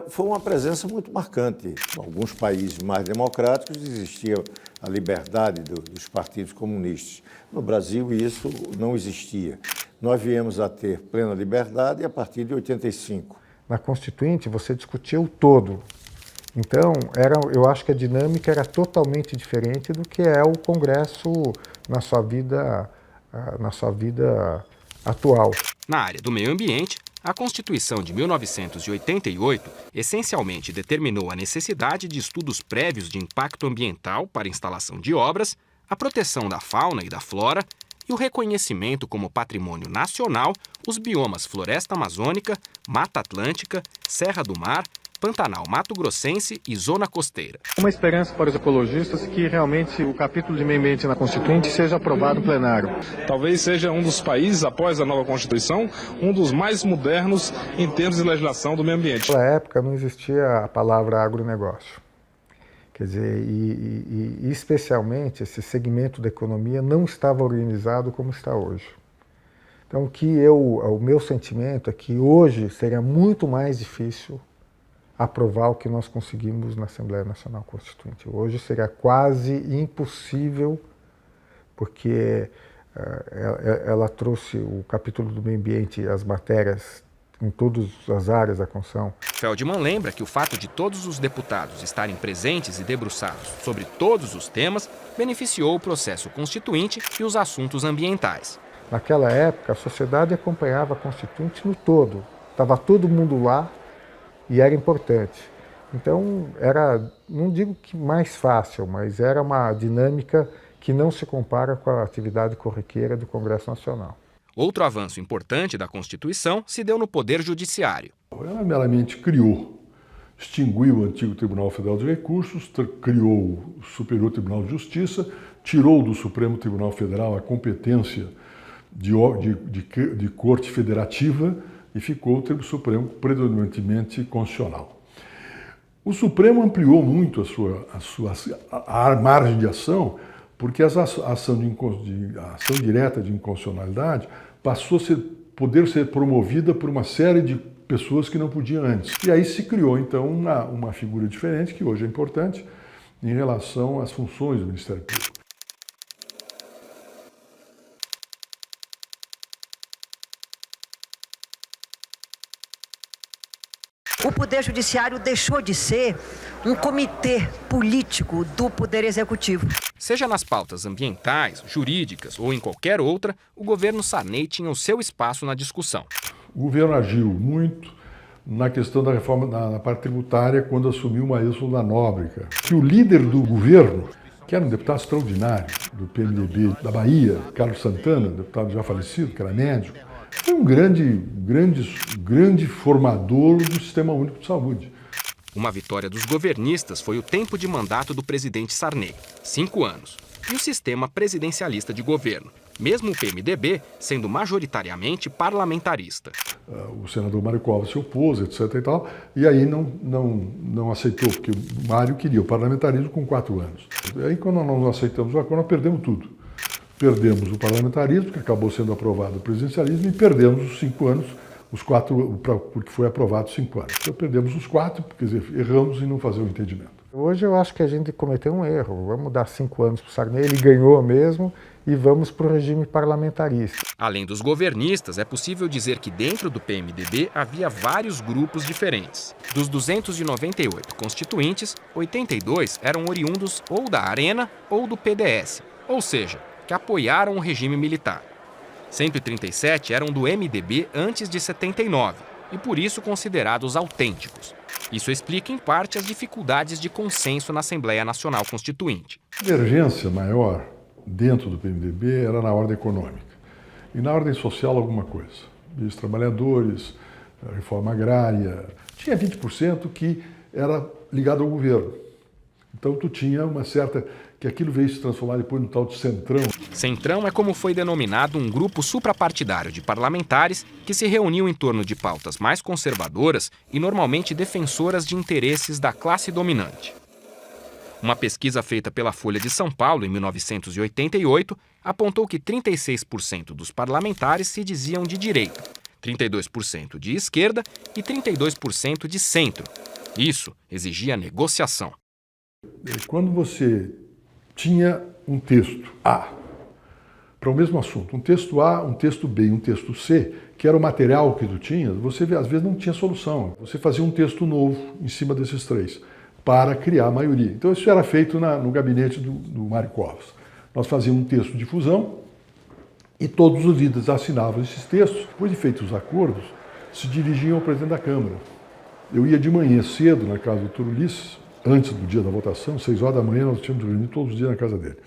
foi uma presença muito marcante. Em alguns países mais democráticos existia a liberdade dos partidos comunistas. No Brasil isso não existia. Nós viemos a ter plena liberdade a partir de 85. Na Constituinte você discutia o todo. Então, eu acho que a dinâmica era totalmente diferente do que é o Congresso na sua vida atual. Na área do meio ambiente, a Constituição de 1988 essencialmente determinou a necessidade de estudos prévios de impacto ambiental para instalação de obras, a proteção da fauna e da flora e o reconhecimento como patrimônio nacional os biomas Floresta Amazônica, Mata Atlântica, Serra do Mar, Pantanal Mato-Grossense e Zona Costeira. Uma esperança para os ecologistas que realmente o capítulo de meio ambiente na Constituinte seja aprovado no plenário. Talvez seja um dos países, após a nova Constituição, um dos mais modernos em termos de legislação do meio ambiente. Naquela época não existia a palavra agronegócio. Quer dizer, e especialmente esse segmento da economia não estava organizado como está hoje. Então o meu sentimento é que hoje seria muito mais difícil aprovar o que nós conseguimos na Assembleia Nacional Constituinte. Hoje seria quase impossível, porque ela trouxe o capítulo do meio ambiente e as matérias em todas as áreas da Constituição. Feldman lembra que o fato de todos os deputados estarem presentes e debruçados sobre todos os temas beneficiou o processo constituinte e os assuntos ambientais. Naquela época, a sociedade acompanhava a Constituinte no todo. Estava todo mundo lá, e era importante. Então, não digo que mais fácil, mas era uma dinâmica que não se compara com a atividade corriqueira do Congresso Nacional. Outro avanço importante da Constituição se deu no Poder Judiciário. Ela meramente extinguiu o antigo Tribunal Federal de Recursos, criou o Superior Tribunal de Justiça, tirou do Supremo Tribunal Federal a competência de Corte Federativa, e ficou o Tribunal Supremo predominantemente constitucional. O Supremo ampliou muito a margem de ação, porque a ação direta de inconstitucionalidade passou a poder ser promovida por uma série de pessoas que não podiam antes. E aí se criou, então, uma figura diferente, que hoje é importante, em relação às funções do Ministério Público. o Poder Judiciário deixou de ser um comitê político do Poder Executivo. Seja nas pautas ambientais, jurídicas ou em qualquer outra, o governo Sarney tinha o seu espaço na discussão. O governo agiu muito na questão da reforma na parte tributária quando assumiu Maílson da Nóbrega, que o líder do governo, que era um deputado extraordinário do PMDB da Bahia, Carlos Santana, deputado já falecido, que era médico, foi um grande formador do Sistema Único de Saúde. Uma vitória dos governistas foi o tempo de mandato do presidente Sarney, 5 anos, e o sistema presidencialista de governo, mesmo o PMDB sendo majoritariamente parlamentarista. O senador Mário Covas se opôs, etc. e tal, e aí não aceitou, porque o Mário queria o parlamentarismo com 4 anos. E aí, quando nós não aceitamos o acordo, nós perdemos tudo. Perdemos o parlamentarismo, que acabou sendo aprovado o presidencialismo, e perdemos os 5 anos, os 4, porque foi aprovado 5 anos. Então perdemos os 4, quer dizer, erramos em não fazer o entendimento. Hoje eu acho que a gente cometeu um erro. Vamos dar 5 anos para o Sarney, ele ganhou mesmo, e vamos para o regime parlamentarista. Além dos governistas, é possível dizer que dentro do PMDB havia vários grupos diferentes. Dos 298 constituintes, 82 eram oriundos ou da Arena ou do PDS, ou seja, que apoiaram o regime militar. 137 eram do MDB antes de 79 e por isso considerados autênticos. Isso explica em parte as dificuldades de consenso na Assembleia Nacional Constituinte. A divergência maior dentro do PMDB era na ordem econômica e na ordem social alguma coisa. Os trabalhadores, a reforma agrária, tinha 20% que era ligado ao governo. Então tu tinha uma certa... que aquilo veio se transformar depois no tal de Centrão. Centrão é como foi denominado um grupo suprapartidário de parlamentares que se reuniu em torno de pautas mais conservadoras e normalmente defensoras de interesses da classe dominante. Uma pesquisa feita pela Folha de São Paulo em 1988 apontou que 36% dos parlamentares se diziam de direita, 32% de esquerda e 32% de centro. Isso exigia negociação. Quando você tinha um texto A para o mesmo assunto, um texto A, um texto B e um texto C, que era o material que tu tinha, você às vezes não tinha solução. Você fazia um texto novo em cima desses 3 para criar a maioria. Então isso era feito no gabinete do Mário Covas. Nós fazíamos um texto de fusão e todos os líderes assinavam esses textos. Depois de feitos os acordos, se dirigiam ao presidente da Câmara. Eu ia de manhã cedo na casa do Dr. Ulisses, antes do dia da votação, 6 horas da manhã, nós tínhamos reunido todos os dias na casa dele,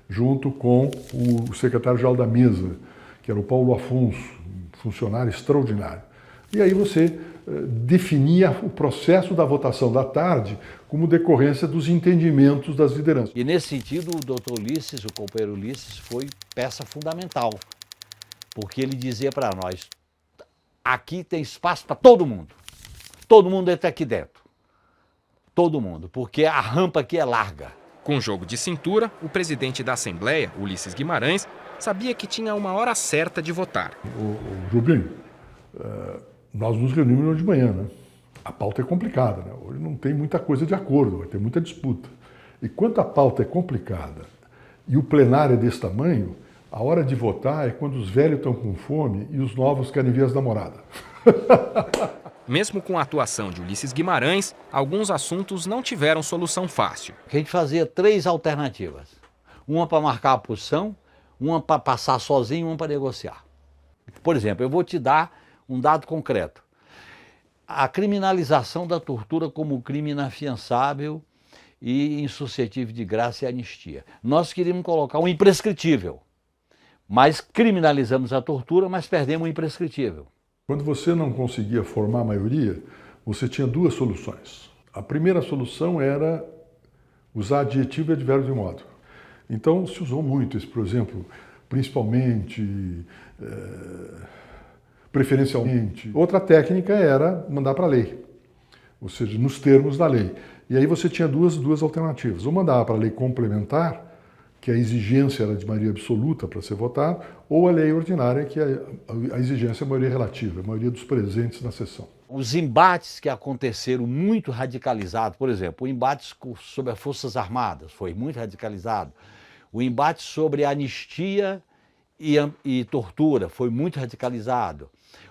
junto com o secretário-geral da mesa, que era o Paulo Afonso, um funcionário extraordinário. E aí você definia o processo da votação da tarde como decorrência dos entendimentos das lideranças. E nesse sentido, o doutor Ulisses, o companheiro Ulisses, foi peça fundamental, porque ele dizia para nós, aqui tem espaço para todo mundo entra aqui dentro. Todo mundo, porque a rampa aqui é larga. Com jogo de cintura, o presidente da Assembleia, Ulisses Guimarães, sabia que tinha uma hora certa de votar. Jubim, nós nos reunimos de manhã, né? A pauta é complicada, né? Hoje não tem muita coisa de acordo, vai ter muita disputa. E quando a pauta é complicada e o plenário é desse tamanho, a hora de votar é quando os velhos estão com fome e os novos querem ver as namoradas. Mesmo com a atuação de Ulisses Guimarães, alguns assuntos não tiveram solução fácil. A gente fazia 3 alternativas. Uma para marcar a posição, uma para passar sozinho, uma para negociar. Por exemplo, eu vou te dar um dado concreto. A criminalização da tortura como crime inafiançável e insuscetível de graça e anistia. Nós queríamos colocar um imprescritível, mas criminalizamos a tortura, mas perdemos o imprescritível. Quando você não conseguia formar a maioria, você tinha 2 soluções. A primeira solução era usar adjetivo e advérbio de modo. Então se usou muito esse, por exemplo, principalmente, preferencialmente. Outra técnica era mandar para a lei, ou seja, nos termos da lei. E aí você tinha duas alternativas. Ou mandava para a lei complementar, que a exigência era de maioria absoluta para ser votado, ou a lei ordinária, que a exigência é a maioria relativa, a maioria dos presentes na sessão. Os embates que aconteceram muito radicalizados, por exemplo, o embate sobre as Forças Armadas foi muito radicalizado, o embate sobre anistia e tortura foi muito radicalizado,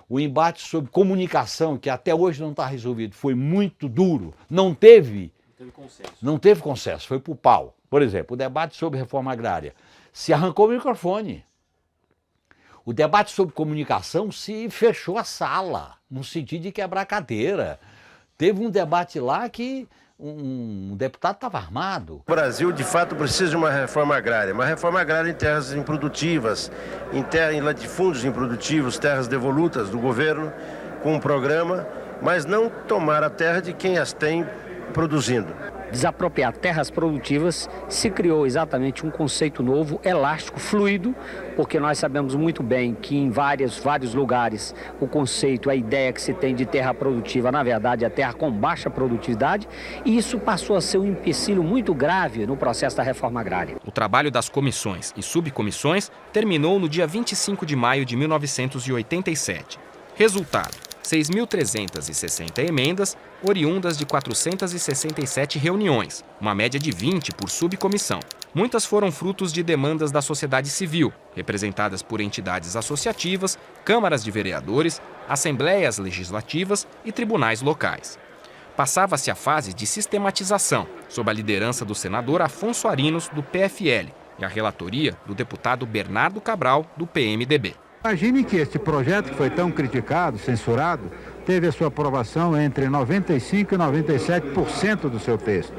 O embate sobre comunicação, que até hoje não está resolvido, foi muito duro. Não teve consenso, foi para o pau. Por exemplo, o debate sobre reforma agrária. Se arrancou o microfone. O debate sobre comunicação se fechou a sala, no sentido de quebrar a cadeira. Teve um debate lá que um deputado estava armado. O Brasil, de fato, precisa de uma reforma agrária em terras improdutivas, em latifúndios improdutivos, terras devolutas do governo, com um programa, mas não tomar a terra de quem as tem produzindo. Desapropriar terras produtivas, se criou exatamente um conceito novo, elástico, fluido, porque nós sabemos muito bem que em vários lugares o conceito, a ideia que se tem de terra produtiva, na verdade é terra com baixa produtividade, e isso passou a ser um empecilho muito grave no processo da reforma agrária. O trabalho das comissões e subcomissões terminou no dia 25 de maio de 1987. Resultado: 6.360 emendas, oriundas de 467 reuniões, uma média de 20 por subcomissão. Muitas foram frutos de demandas da sociedade civil, representadas por entidades associativas, câmaras de vereadores, assembleias legislativas e tribunais locais. Passava-se a fase de sistematização, sob a liderança do senador Afonso Arinos, do PFL, e a relatoria do deputado Bernardo Cabral, do PMDB. Imagine que este projeto, que foi tão criticado, censurado, teve a sua aprovação entre 95% e 97% do seu texto.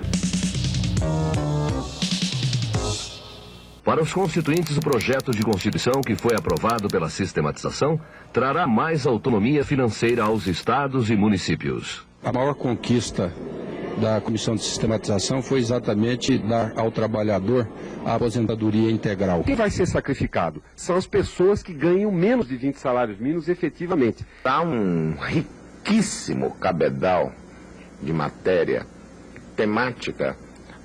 Para os constituintes, o projeto de Constituição que foi aprovado pela sistematização trará mais autonomia financeira aos estados e municípios. A maior conquista da Comissão de Sistematização foi exatamente dar ao trabalhador a aposentadoria integral. Quem vai ser sacrificado? São as pessoas que ganham menos de 20 salários mínimos efetivamente. Há um riquíssimo cabedal de matéria temática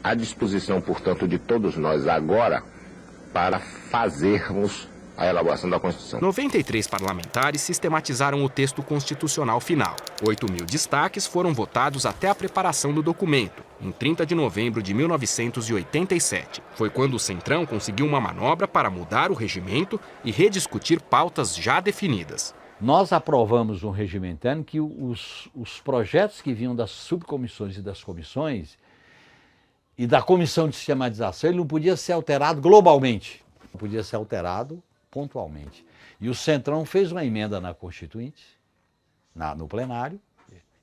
à disposição, portanto, de todos nós agora para fazermos a elaboração da Constituição. 93 parlamentares sistematizaram o texto constitucional final. 8.000 destaques foram votados até a preparação do documento, em 30 de novembro de 1987. Foi quando o Centrão conseguiu uma manobra para mudar o regimento e rediscutir pautas já definidas. Nós aprovamos um regimento interno que os projetos que vinham das subcomissões e das comissões e da comissão de sistematização, ele não podia ser alterado globalmente, não podia ser alterado pontualmente. E o Centrão fez uma emenda na Constituinte, no plenário,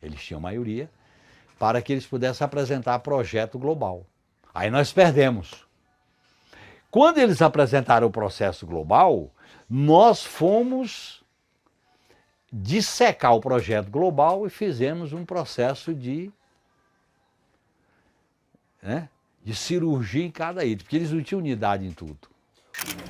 eles tinham maioria, para que eles pudessem apresentar projeto global. Aí nós perdemos. Quando eles apresentaram o processo global, nós fomos dissecar o projeto global e fizemos um processo de cirurgia em cada item, porque eles não tinham unidade em tudo.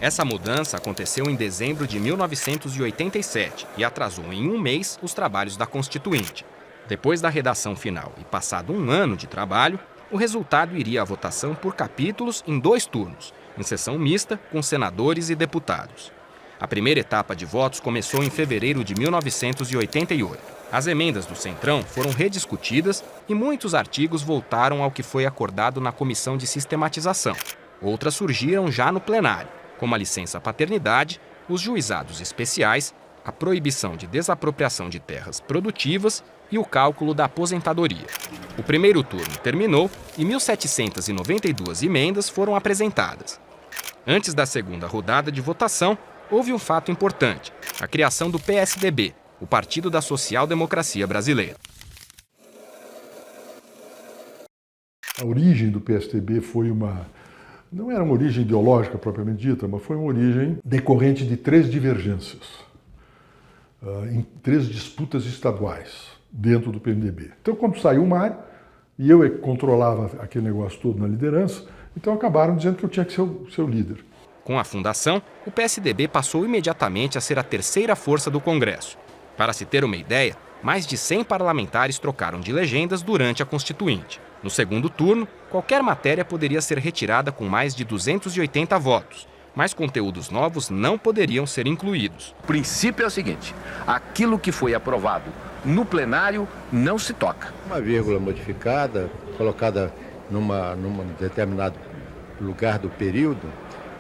Essa mudança aconteceu em dezembro de 1987 e atrasou em um mês os trabalhos da Constituinte. Depois da redação final e passado um ano de trabalho, o resultado iria à votação por capítulos em 2 turnos, em sessão mista com senadores e deputados. A primeira etapa de votos começou em fevereiro de 1988. As emendas do Centrão foram rediscutidas e muitos artigos voltaram ao que foi acordado na Comissão de Sistematização. Outras surgiram já no plenário, como a licença-paternidade, os juizados especiais, a proibição de desapropriação de terras produtivas e o cálculo da aposentadoria. O primeiro turno terminou e 1.792 emendas foram apresentadas. Antes da segunda rodada de votação, houve um fato importante: a criação do PSDB, o Partido da Social-Democracia Brasileira. A origem do PSDB foi não era uma origem ideológica propriamente dita, mas foi uma origem decorrente de 3 divergências, em 3 disputas estaduais dentro do PMDB. Então, quando saiu o Mário, e eu controlava aquele negócio todo na liderança, então acabaram dizendo que eu tinha que ser o seu líder. Com a fundação, o PSDB passou imediatamente a ser a 3ª força do Congresso. Para se ter uma ideia, mais de 100 parlamentares trocaram de legendas durante a Constituinte. No segundo turno, qualquer matéria poderia ser retirada com mais de 280 votos, mas conteúdos novos não poderiam ser incluídos. O princípio é o seguinte: aquilo que foi aprovado no plenário não se toca. Uma vírgula modificada, colocada num determinado lugar do período,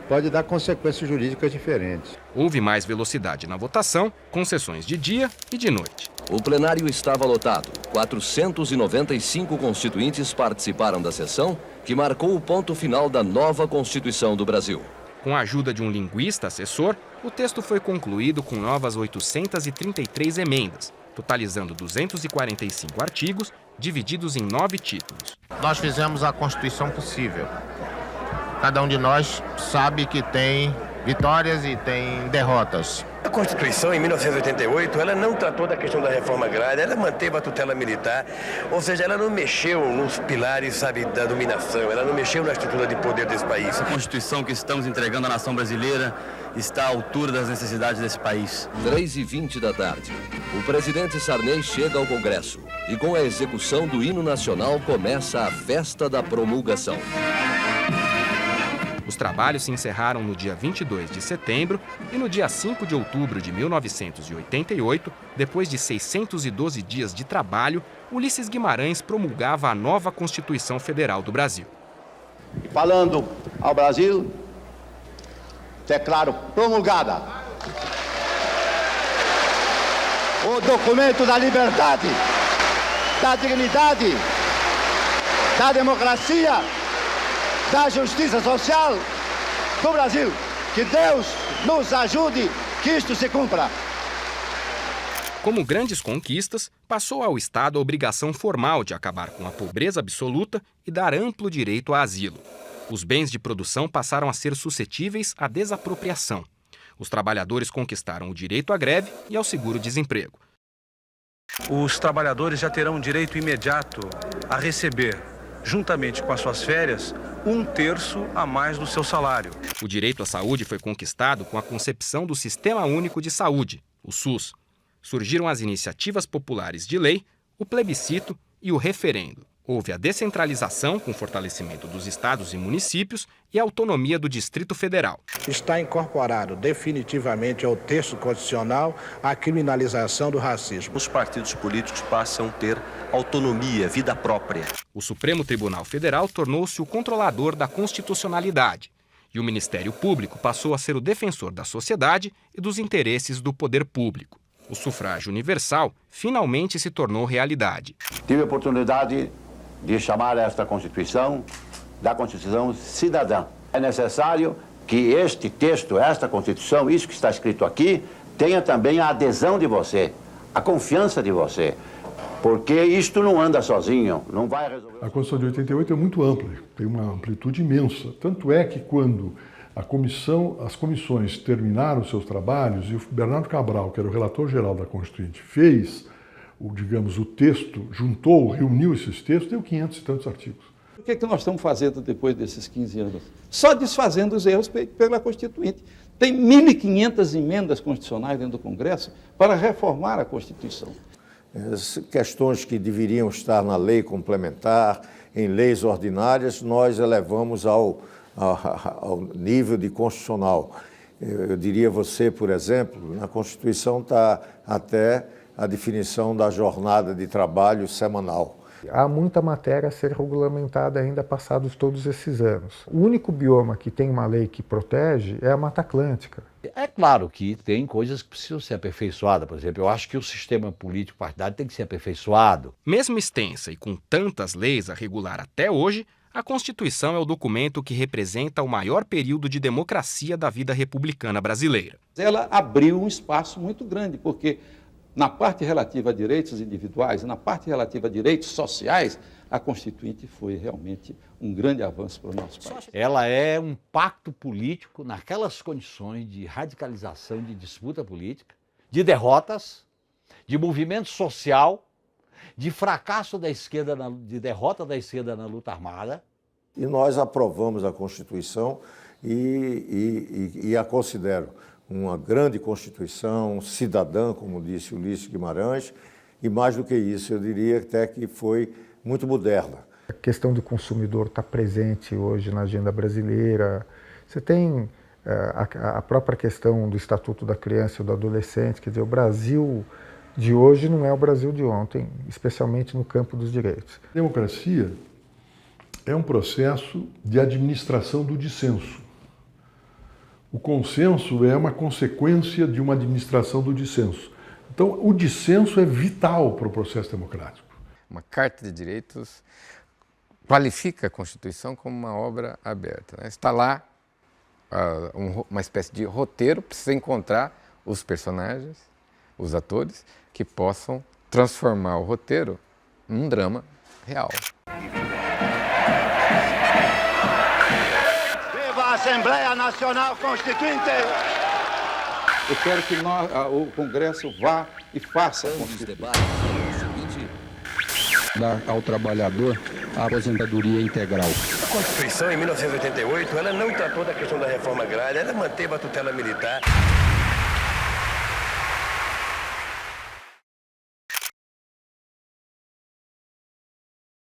pode dar consequências jurídicas diferentes. Houve mais velocidade na votação, com sessões de dia e de noite. O plenário estava lotado. 495 constituintes participaram da sessão, que marcou o ponto final da nova Constituição do Brasil. Com a ajuda de um linguista assessor, o texto foi concluído com novas 833 emendas, totalizando 245 artigos, divididos em 9 títulos. Nós fizemos a Constituição possível. Cada um de nós sabe que tem vitórias e tem derrotas. A Constituição, em 1988, ela não tratou da questão da reforma agrária, ela manteve a tutela militar, ou seja, ela não mexeu nos pilares, sabe, da dominação, ela não mexeu na estrutura de poder desse país. A Constituição que estamos entregando à nação brasileira está à altura das necessidades desse país. 3h20 da tarde, o presidente Sarney chega ao Congresso e com a execução do hino nacional começa a festa da promulgação. Os trabalhos se encerraram no dia 22 de setembro e no dia 5 de outubro de 1988, depois de 612 dias de trabalho, Ulisses Guimarães promulgava a nova Constituição Federal do Brasil. Falando ao Brasil, declaro promulgada o documento da liberdade, da dignidade, da democracia, da justiça social do Brasil. Que Deus nos ajude que isto se cumpra. Como grandes conquistas, passou ao Estado a obrigação formal de acabar com a pobreza absoluta e dar amplo direito a asilo. Os bens de produção passaram a ser suscetíveis à desapropriação. Os trabalhadores conquistaram o direito à greve e ao seguro-desemprego. Os trabalhadores já terão direito imediato a receber, juntamente com as suas férias, 1/3 a mais do seu salário. O direito à saúde foi conquistado com a concepção do Sistema Único de Saúde, o SUS. Surgiram as iniciativas populares de lei, o plebiscito e o referendo. Houve a descentralização com fortalecimento dos estados e municípios e a autonomia do Distrito Federal. Está incorporado definitivamente ao texto constitucional a criminalização do racismo. Os partidos políticos passam a ter autonomia, vida própria. O Supremo Tribunal Federal tornou-se o controlador da constitucionalidade e o Ministério Público passou a ser o defensor da sociedade e dos interesses do poder público. O sufrágio universal finalmente se tornou realidade. Tive a oportunidade de chamar esta Constituição da Constituição Cidadã. É necessário que este texto, esta Constituição, isso que está escrito aqui, tenha também a adesão de você, a confiança de você, porque isto não anda sozinho, não vai resolver. A Constituição de 88 é muito ampla, tem uma amplitude imensa. Tanto é que quando as comissões terminaram seus trabalhos e o Bernardo Cabral, que era o relator geral da Constituinte, fez o texto, reuniu esses textos, deu 500 e tantos artigos. O que é que nós estamos fazendo depois desses 15 anos? Só desfazendo os erros pela Constituinte. Tem 1.500 emendas constitucionais dentro do Congresso para reformar a Constituição. As questões que deveriam estar na lei complementar, em leis ordinárias, nós elevamos ao nível de constitucional. Eu diria a você, por exemplo, na Constituição está até a definição da jornada de trabalho semanal. Há muita matéria a ser regulamentada ainda passados todos esses anos. O único bioma que tem uma lei que protege é a Mata Atlântica. É claro que tem coisas que precisam ser aperfeiçoadas. Por exemplo, eu acho que o sistema político partidário tem que ser aperfeiçoado. Mesmo extensa e com tantas leis a regular até hoje, a Constituição é o documento que representa o maior período de democracia da vida republicana brasileira. Ela abriu um espaço muito grande, porque na parte relativa a direitos individuais e na parte relativa a direitos sociais, a Constituinte foi realmente um grande avanço para o nosso país. Ela é um pacto político naquelas condições de radicalização, de disputa política, de derrotas, de movimento social, de fracasso da esquerda, de derrota da esquerda na luta armada. E nós aprovamos a Constituição e a considero uma grande Constituição cidadã, como disse Ulisses Guimarães, e mais do que isso, eu diria até que foi muito moderna. A questão do consumidor está presente hoje na agenda brasileira. Você tem a própria questão do Estatuto da Criança e do Adolescente, quer dizer, o Brasil de hoje não é o Brasil de ontem, especialmente no campo dos direitos. Democracia é um processo de administração do dissenso. O consenso é uma consequência de uma administração do dissenso. Então, o dissenso é vital para o processo democrático. Uma Carta de Direitos qualifica a Constituição como uma obra aberta, né? Está lá uma espécie de roteiro, precisa encontrar os personagens, os atores, que possam transformar o roteiro num drama real. Viva a Assembleia Nacional Constituinte! Eu quero que o Congresso vá e faça a Constituição. Dar ao trabalhador a aposentadoria integral. A Constituição, em 1988, ela não tratou da questão da reforma agrária, ela manteve a tutela militar.